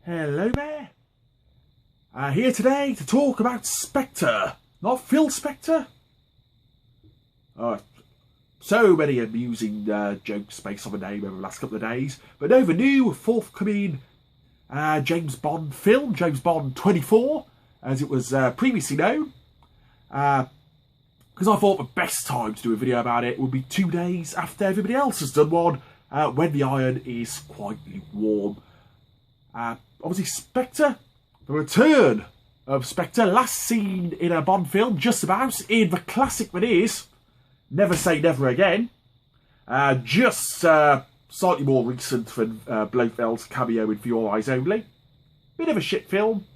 Hello there. Here today to talk about Spectre, not Phil Spector. So many amusing jokes based on the name over the last couple of days. But no, the new forthcoming James Bond film, James Bond 24, as it was previously known. Because I thought the best time to do a video about it would be 2 days after everybody else has done one, when the iron is quite lukewarm. Obviously Spectre, the return of Spectre, last seen in a Bond film, just about, in the classic that is Never Say Never Again. Just slightly more recent than Blofeld's cameo in For Your Eyes Only. Bit of a shit film.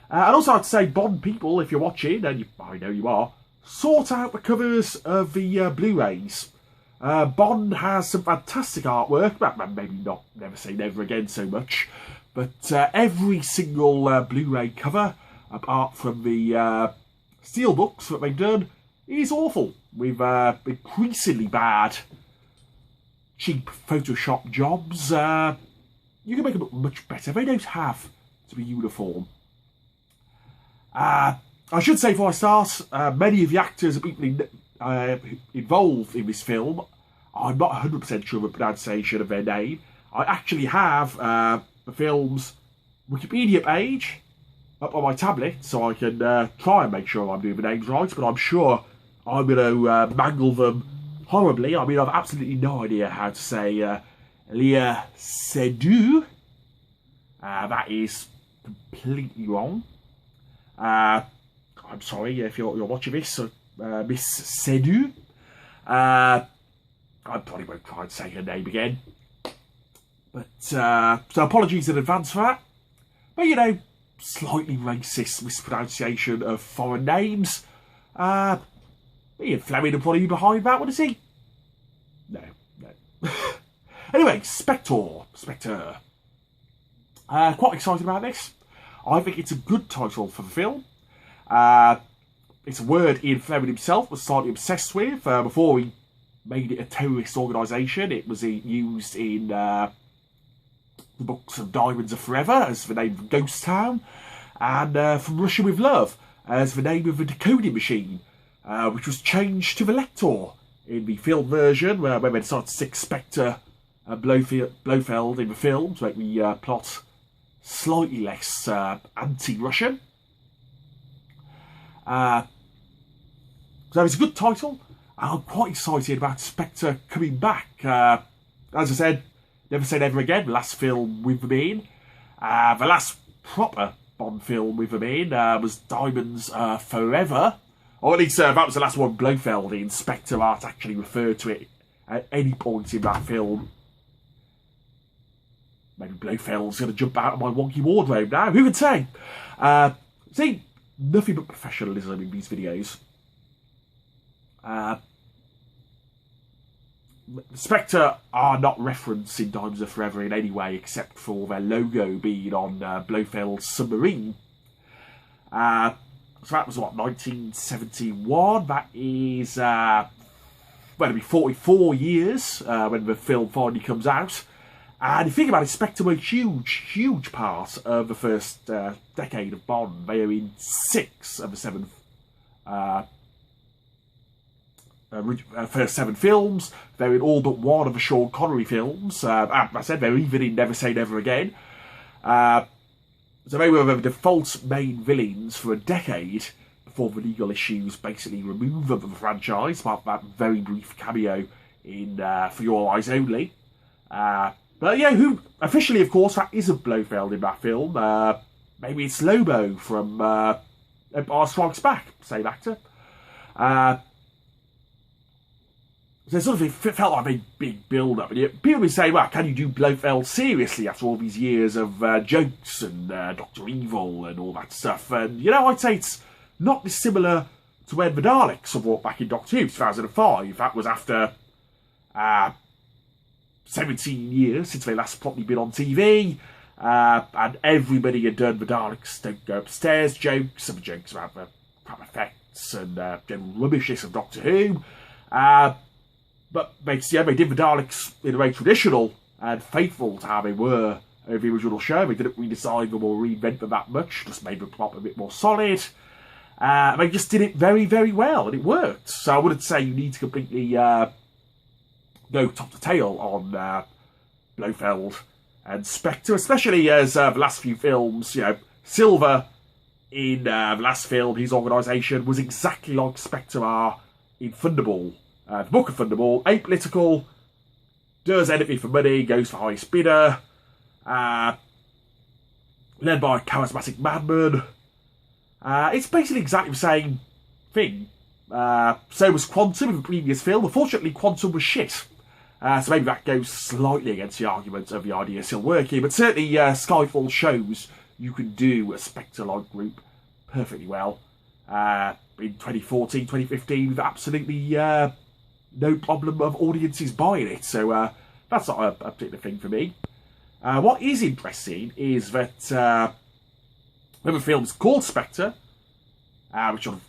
And also I'd say Bond people, if you're watching, and I know you are, sort out the covers of the Blu-rays. Bond has some fantastic artwork, but maybe not Never Say Never Again so much. But every single Blu-ray cover, apart from the steelbooks that they've done, is awful. With increasingly bad, cheap Photoshop jobs. You can make them look much better. They don't have to be uniform. I should say before I start, many of the actors and people involved in this film, I'm not 100% sure of the pronunciation of their name. I actually have the film's Wikipedia page up on my tablet, so I can try and make sure I'm doing the names right, but I'm sure I'm going to mangle them horribly. I mean, I've absolutely no idea how to say Leah Seydoux. That is completely wrong. I'm sorry if you're watching this, Miss Seydoux. I probably won't try and say her name again. But, so apologies in advance for that. But, you know, slightly racist mispronunciation of foreign names. Ian Fleming will probably be behind that, what is he? No. Anyway, Spectre. Quite excited about this. I think it's a good title for the film. It's a word Ian Fleming himself was slightly obsessed with. Before he made it a terrorist organisation, it was used in the books of Diamonds Are Forever as the name of Ghost Town, and From Russia With Love as the name of the decoding machine, which was changed to the Lector in the film version, when they decided to stick Spectre and Blofeld in the film to make the plot slightly less anti-Russian. So it's a good title. I'm quite excited about Spectre coming back. As I said, Never Say Never Again, the last film with them in. The last proper Bond film with them in was Diamonds Are Forever. Or at least that was the last one Blofeld in. Spectre art actually referred to it at any point in that film. Maybe Blofeld's going to jump out of my wonky wardrobe now. Who can say? See, nothing but professionalism in these videos. Spectre are not referenced in Diamonds Are Forever in any way except for their logo being on Blofeld's submarine. So that was, what, 1971? That is, well, it'll be 44 years when the film finally comes out. And if you think about it, Spectre were a huge part of the first decade of Bond. They are in 6 of the 7 first 7 films. They're in all but 1 of the Sean Connery films. I said they're even in Never Say Never Again. So they were the default main villains for a decade before the legal issues basically removed them from the franchise, apart from that very brief cameo in For Your Eyes Only. But yeah, who officially, of course, that isn't Blofeld in that film. Maybe it's Lobo from Empire Strikes Back, same actor. So sort of it felt like a big build-up. And people would say, well, can you do Blofeld seriously after all these years of jokes and Dr. Evil and all that stuff? And, you know, I'd say it's not dissimilar to when the Daleks were brought back in Doctor Who, 2005. That was after 17 years since they last properly been on TV. And everybody had done the Daleks don't go upstairs jokes, some jokes about the crap effects and general rubbishness of Doctor Who. But they did the Daleks in a very traditional and faithful to how they were of the original show. They didn't redesign them or reinvent them that much, just made the plot a bit more solid. They just did it very, very well, and it worked. So I wouldn't say you need to completely go top to tail on Blofeld and Spectre, especially as the last few films, Silver in the last film, his organisation was exactly like Spectre are in Thunderball. The Book of Thunderball, apolitical, does anything for money, goes for highest bidder, led by a charismatic madman. It's basically exactly the same thing. So was Quantum in the previous film. Unfortunately, Quantum was shit. So maybe that goes slightly against the argument of the idea still working. But certainly Skyfall shows you can do a Spectre-like group perfectly well. In 2014, 2015, with absolutely no problem of audiences buying it. So that's not a particular thing for me. What is interesting is that when the film's called Spectre, which sort of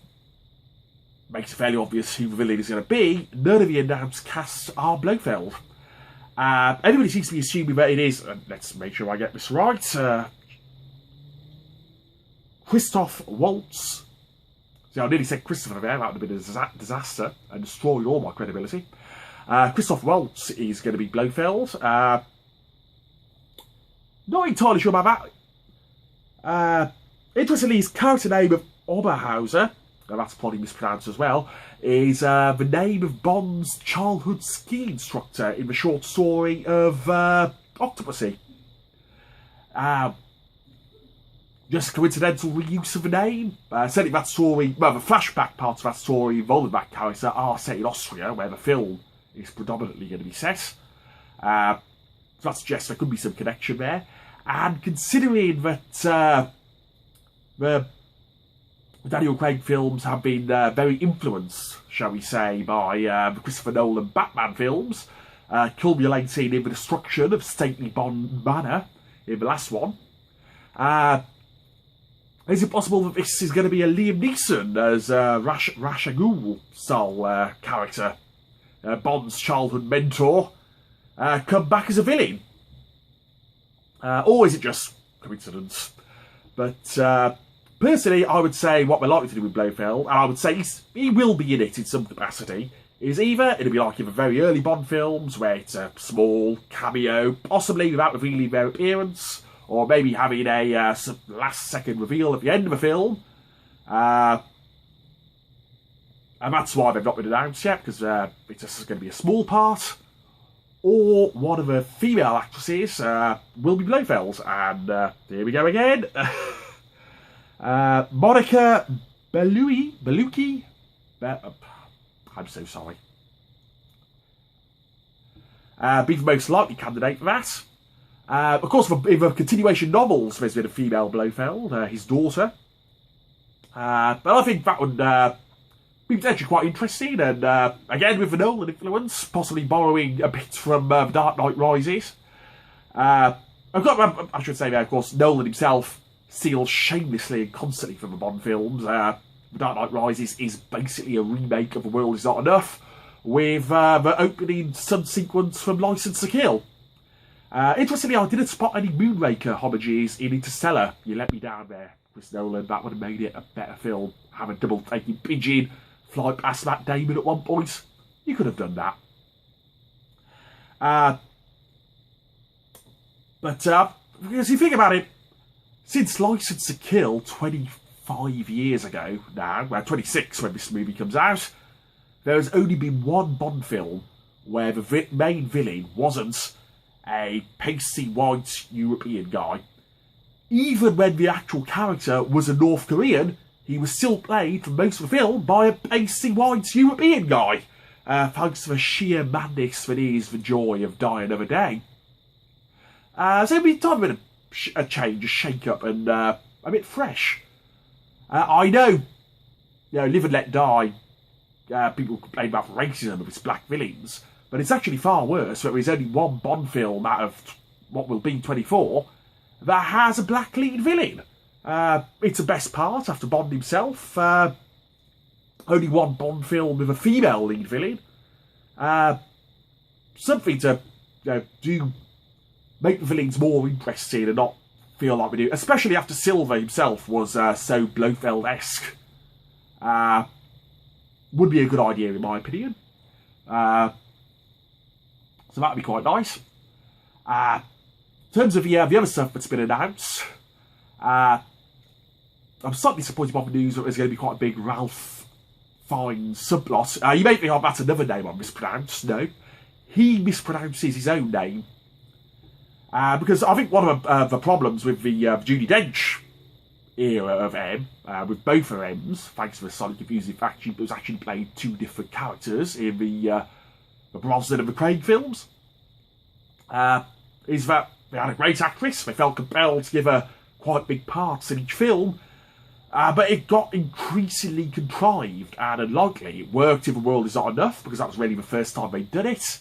makes it fairly obvious who the villain is going to be, none of the announced casts are Blofeld. Everybody seems to be assuming that it is, let's make sure I get this right, Christoph Waltz. See, I nearly said Christopher there, that would have been a disaster and destroyed all my credibility. Christoph Waltz is going to be Blofeld. Not entirely sure about that. Interestingly, his character name of Oberhauser, and that's probably mispronounced as well, is the name of Bond's childhood ski instructor in the short story of Octopussy. Just a coincidental reuse of the name. Certainly that story, well, the flashback parts of that story involving that character are set in Austria, where the film is predominantly going to be set. So that suggests there could be some connection there. And considering that the Daniel Craig films have been very influenced, shall we say, by the Christopher Nolan Batman films, culminating in the destruction of stately Bond Manor in the last one. Is it possible that this is going to be a Liam Neeson as Ra's al Ghul style character, Bond's childhood mentor, come back as a villain? Or is it just coincidence? But personally, I would say what we're likely to do with Blofeld, and I would say he will be in it in some capacity, is either it'll be like in the very early Bond films, where it's a small cameo, possibly without revealing their appearance, or maybe having a last-second reveal at the end of the film. And that's why they've not been announced yet, because it's just going to be a small part. Or one of the female actresses will be Blofeld. And here we go again. Monica Bellucci. I'm so sorry. Be the most likely candidate for that. Of course, in the continuation novels, there's been a female Blofeld, his daughter. But I think that would be potentially quite interesting, and again, with the Nolan influence, possibly borrowing a bit from Dark Knight Rises. I should say there, of course, Nolan himself steals shamelessly and constantly from the Bond films. The Dark Knight Rises is basically a remake of The World Is Not Enough, with the opening sun sequence from License to Kill. Interestingly, I didn't spot any Moonraker homages in Interstellar. You let me down there, Chris Nolan. That would have made it a better film. Have a double-taking pigeon fly past Matt Damon at one point. You could have done that. But as you think about it, since License to Kill 25 years ago now, well, 26 when this movie comes out, there has only been one Bond film where the main villain wasn't a pasty white European guy. Even when the actual character was a North Korean, he was still played for most of the film by a pasty white European guy, thanks to the sheer madness that is the joy of Die Another Day. So it'd be time for a change, a shake-up, and a bit fresh. I know, Live and Let Die, people complain about racism of its black villains, but it's actually far worse that there's only one Bond film out of what will be 24 that has a black lead villain. It's the best part after Bond himself. Only one Bond film with a female lead villain. Something to do make the villains more interesting and not feel like we do, especially after Silver himself was so Blofeld-esque. Would be a good idea in my opinion. So that'd be quite nice. In terms of the other stuff that's been announced, I'm slightly disappointed by the news that there's going to be quite a big Ralph Fiennes subplot. You may think, oh, that's another name I mispronounced. No, he mispronounces his own name. Because I think one of the problems with the Judi Dench era of M, with both her M's, thanks to the slightly confusing fact she was actually playing two different characters in the Brosnan and the Craig films, is that they had a great actress, they felt compelled to give her quite big parts in each film, but it got increasingly contrived and unlikely. It worked in The World Is Not Enough, because that was really the first time they'd done it.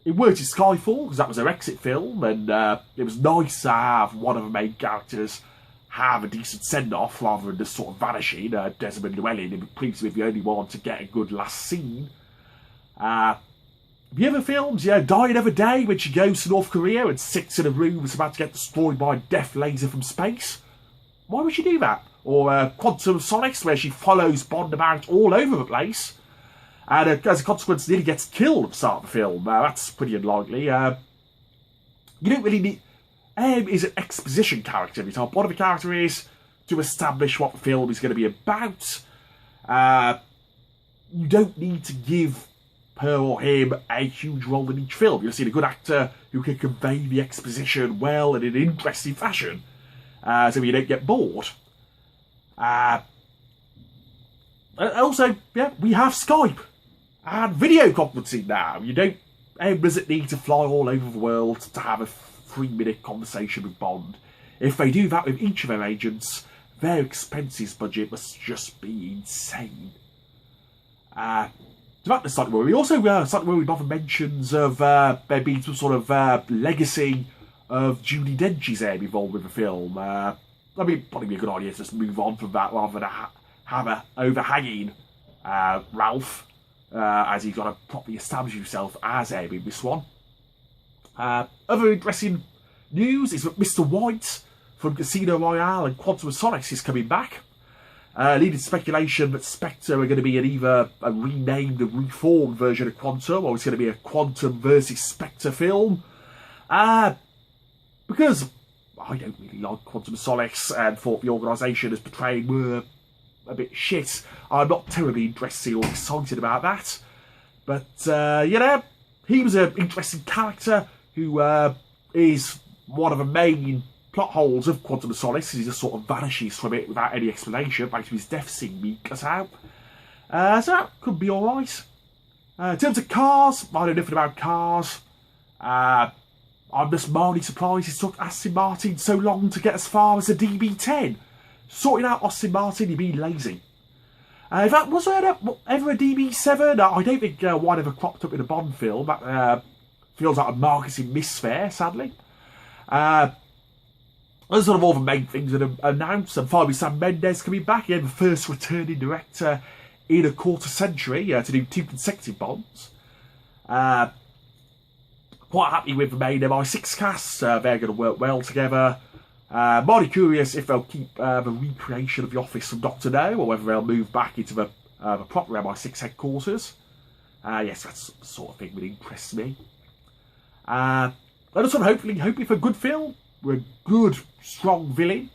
It worked in Skyfall, because that was her exit film, and it was nice to have one of the main characters have a decent send-off, rather than just sort of vanishing. Desmond Llewellyn previously the only one to get a good last scene. The other films, Die Another Day, when she goes to North Korea and sits in a room that's about to get destroyed by a death laser from space. Why would she do that? Or Quantum of Solace, where she follows Bond about all over the place, and as a consequence nearly gets killed at the start of the film. That's pretty unlikely. You don't really need... M is an exposition character every time. One of the character is to establish what the film is going to be about. You don't need to give her or him a huge role in each film. You'll see a good actor who can convey the exposition well and in an interesting fashion, so you don't get bored. Also, yeah, we have Skype and video conferencing now. M doesn't need to fly all over the world to have a 3-minute conversation with Bond. If they do that with each of their agents, their expenses budget must just be insane. So that's slightly worrying. Also, slightly worried about the mentions of there being some sort of legacy of Judi Dench's name involved with the film. I mean, probably be a good idea to just move on from that rather than have a overhanging Ralph, as he's got to properly establish himself as M in this one. Other interesting news is that Mr. White from Casino Royale and Quantum of Solace is coming back. Leading speculation that Spectre are going to be either a renamed and reformed version of Quantum, or it's going to be a Quantum versus Spectre film. Because I don't really like Quantum of Solace and thought the organisation as portrayed were a bit shit, I'm not terribly interested or excited about that. But, he was an interesting character who is one of the main plot holes of Quantum of Solace. He just sort of vanishes from it without any explanation, thanks to his death scene being cut out. So that could be alright. In terms of cars, I know nothing about cars. I'm just mildly surprised it took Aston Martin so long to get as far as the DB10. Sorting out Aston Martin, you'd be lazy. In fact, was there ever a DB7? I don't think one ever cropped up in a Bond film. That feels like a marketing misfire, sadly. Those are sort of all the main things that are announced. And finally, Sam Mendes coming back. Again, the first returning director in a quarter century to do 2 consecutive Bonds. Quite happy with the main MI6 cast. They're going to work well together. Mighty curious if they'll keep the recreation of the office from Dr. No, or whether they'll move back into the proper MI6 headquarters. Yes, that's the sort of thing that interests me. I just sort of hoping for a good film. We're a good, strong villain.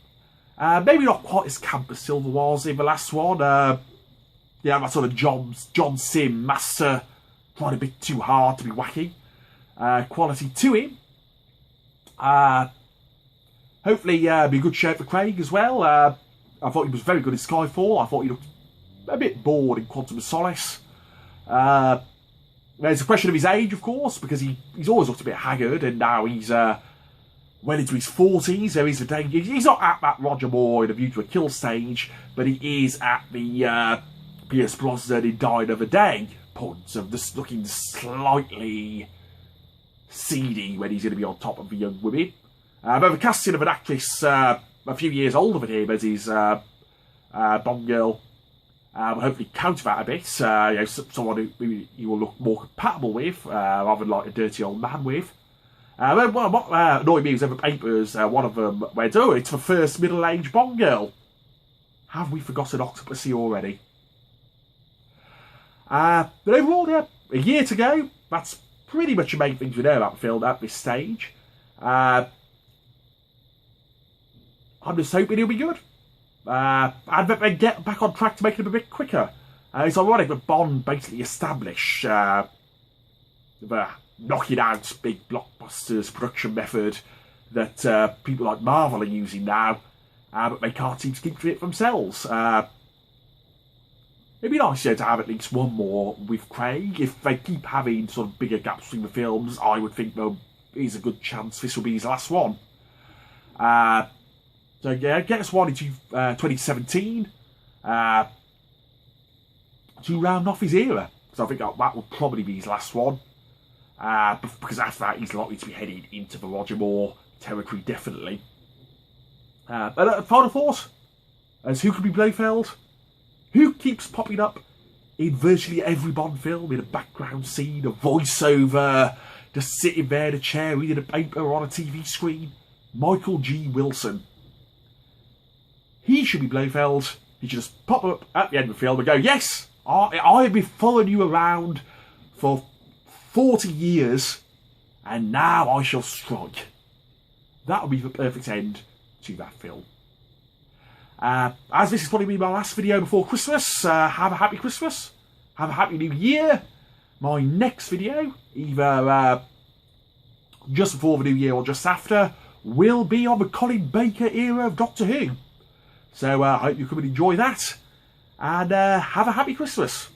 Maybe not quite as camp as Silver was in the last one. Yeah, that sort of John Sim master, trying a bit too hard to be wacky. Quality to him. Hopefully be a good shout for Craig as well. I thought he was very good in Skyfall. I thought he looked a bit bored in Quantum of Solace. There's a question of his age, of course, because he's always looked a bit haggard, and now he's well into his 40s. There is a danger. He's not at that Roger Moore in A View to a Kill stage, but he is at the Pierce Brosnan in Die Another Day point of just looking slightly seedy when he's going to be on top of the young women. But the casting of an actress a few years older than him as his Bond girl will hopefully counter that a bit. Someone who you will look more compatible with, rather than like a dirty old man with. What annoyed me was over papers, one of them went, oh, it's the first middle-aged Bond girl. Have we forgotten Octopussy already? But overall, yeah, a year to go. That's pretty much the main things we know about the film at this stage. I'm just hoping it'll be good. And that they get back on track to make it a bit quicker. It's ironic that Bond basically established the knocking out big blockbusters production method that people like Marvel are using now, but they can't seem to keep to it themselves. It'd be nice to have at least one more with Craig. If they keep having sort of bigger gaps between the films, I would think there is a good chance this will be his last one. So yeah, get us one into 2017 to round off his era. So I think that will probably be his last one. Because after that, he's likely to be heading into the Roger Moore territory, definitely. But final thought, as who could be Blofeld? Who keeps popping up in virtually every Bond film in a background scene, a voiceover, just sitting there in a chair reading a paper or on a TV screen? Michael G. Wilson. He should be Blofeld. He should just pop up at the end of the film and go, yes, I have been following you around for 40 years and now I shall strike. That would be the perfect end to that film. As this is probably be my last video before Christmas, have a happy Christmas, have a happy New Year. My next video, either just before the New Year or just after, will be on the Colin Baker era of Doctor Who. So I hope you come and enjoy that, and have a happy Christmas.